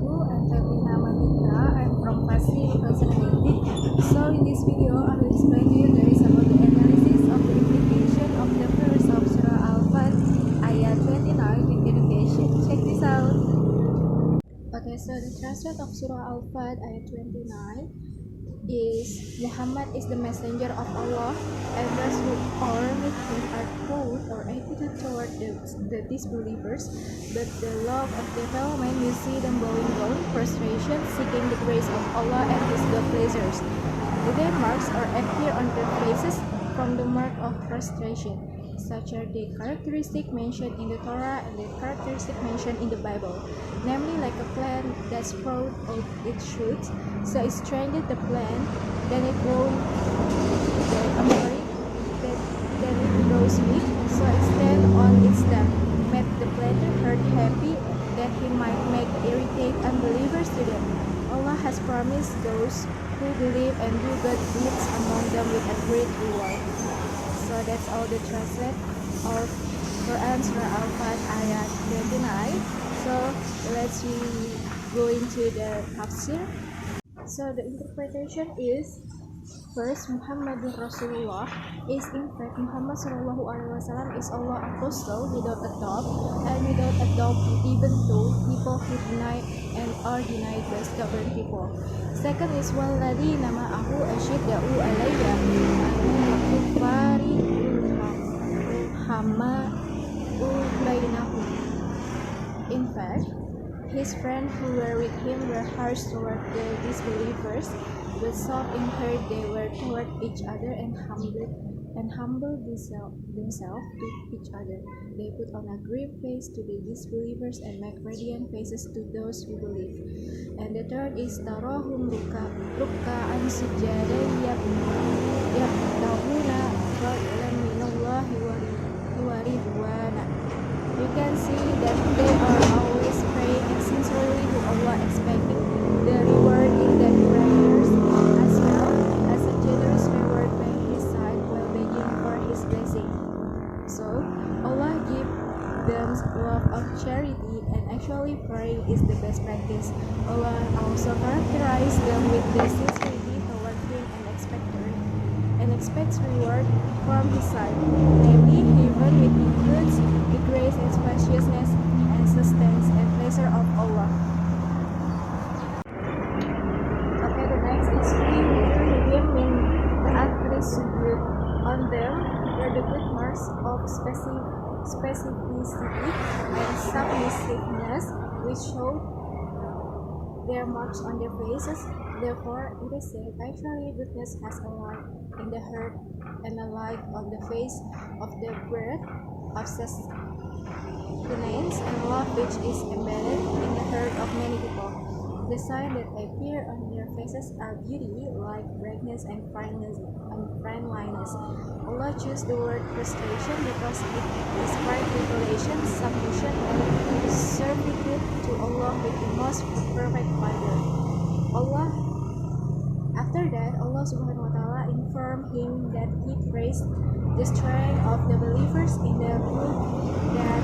wabarakatuh. I'm Febrina Amandita. I'm from class 2018. So in this video, I will explain to you guys about the analysis of the implication of the verse of Surah Al-Fath ayat 29 in education. Check this out. Okay, so the translate of Surah Al-Fath ayat 29 is Muhammad is the messenger of Allah, and those who are with him are cold or attitude toward the disbelievers, but the love of the fellow man you see them bowing down, prostration, seeking the grace of Allah and His good pleasures. The dead marks or appear on their faces from the mark of prostration. Such are the characteristic mentioned in the Torah and the characteristic mentioned in the Bible, namely like a plant that sprouts out its shoots, so it strengthened the plant, then it grows then it grows weak, so it stands on its stem, made the planter heart happy, that he might make irritate unbelievers to them. Allah has promised those who believe and do good deeds among them with a great reward. So that's all the translate of Quran Surah Al-Fath ayat 29. So let's go into the tafsir. So the interpretation is, first, Muhammadur Rasulullah is in fact Muhammad Sallallahu Alaihi Wasallam is Allah apostle without a doubt and without a doubt, even though people who deny and are denied by stubborn people. Second is Walladhi nama ahu ashidda'u alayya al-kufari ruhama'u bainahum. In fact, his friends who were with him were harsh toward the disbelievers, but soft in heart they were toward each other and humbled themselves to each other. They put on a grave face to the disbelievers and make radiant faces to those who believe. And the third is Tarahum Rukka'an Sujadan Yabtahuna Fadlan Minallahi wa Ridwana. You can see that they are always praying and sincerely to Allah, expecting the reward in their prayers, as well as a generous reward by His side while begging for His blessing. So, Allah gives them love of charity, and actually praying is the best practice. Allah also characterizes them with the sincerity toward Him and expects reward from His side, namely heaven, which includes the grace and spaciousness and sustenance and pleasure of Allah. Okay, the next is we will mean the attributes sujud. On them were the good marks of specificity and submissiveness, which show their marks on their faces. Therefore, it is said, actually goodness has a light in the heart and a light on the face of the breath of sustenance and love which is embedded in the heart of many people. The signs that appear on their faces are beauty, light, brightness, and friendliness. Allah chose the word prostration because it describes revelation, submission, and servitude to Allah with the most perfect favor. After that, Allah Subhanahu wa Ta'ala informed him that He praised the strength of the believers in the book that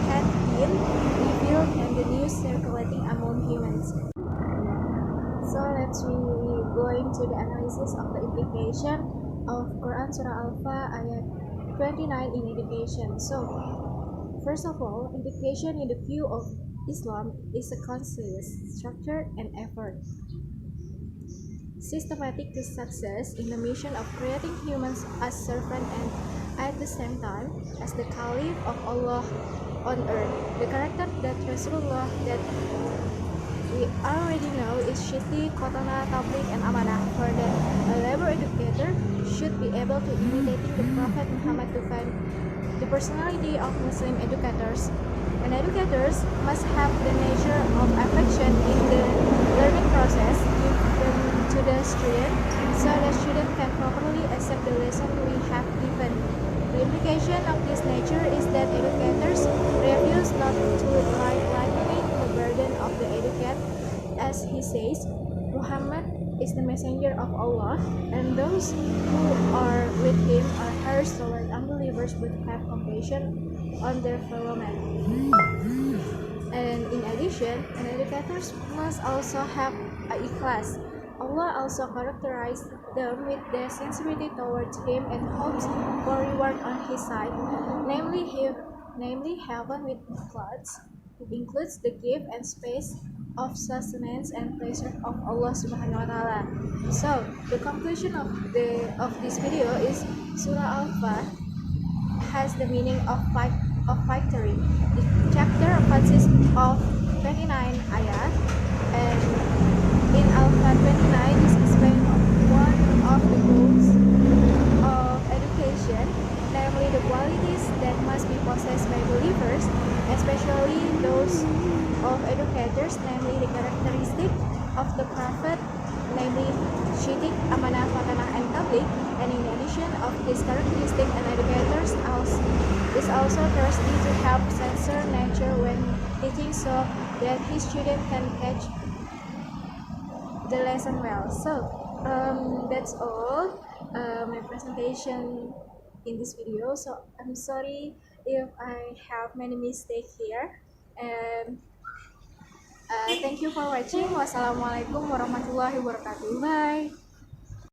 had been revealed and the news circulating among humans. So let's go into the analysis of the implication of Quran Surah Al-Fath ayat 29 in education. So, first of all, education in the view of Islam is a conscious, structured, and effort systematic to success in the mission of creating humans as servants and at the same time as the Caliph of Allah on earth. The character that Rasulullah that we already know is Shiti, Kotana, Tabligh, and Amanah. For that, a labor educator should be able to imitate the Prophet Muhammad to find the personality of Muslim educators. And educators must have the nature of affection in the learning process given to the student, so the student can properly accept the lesson we have given. The implication of this nature is that educators refuse not to lightly the burden of the educate, as he says, Muhammad is the messenger of Allah, and those who are with him are harsh toward unbelievers but have compassion on their fellow men. And in addition, conclusion, and educators must also have a ikhlas. Allah also characterized them with their sincerity towards Him and hopes for reward on His side, namely heaven with clouds. It includes the gift and space of sustenance and pleasure of Allah Subhanahu wa Taala. So the conclusion of this video is Surah Al-Fath has the meaning of victory. The chapter consists of 29 ayat, and in Al-Fath 29 is explained one of the goals of education, namely the qualities that must be possessed by believers, especially those of educators, namely the characteristic of the Prophet, namely Shidik, Amanah, Fatanah, and Tabligh. And in addition of this characteristic, an educator is also thirsty to help censor nature when teaching so that his student can catch the lesson well. So that's all my presentation in this video. So I'm sorry if I have many mistakes here, and thank you for watching. Wassalamualaikum warahmatullahi wabarakatuh. Bye.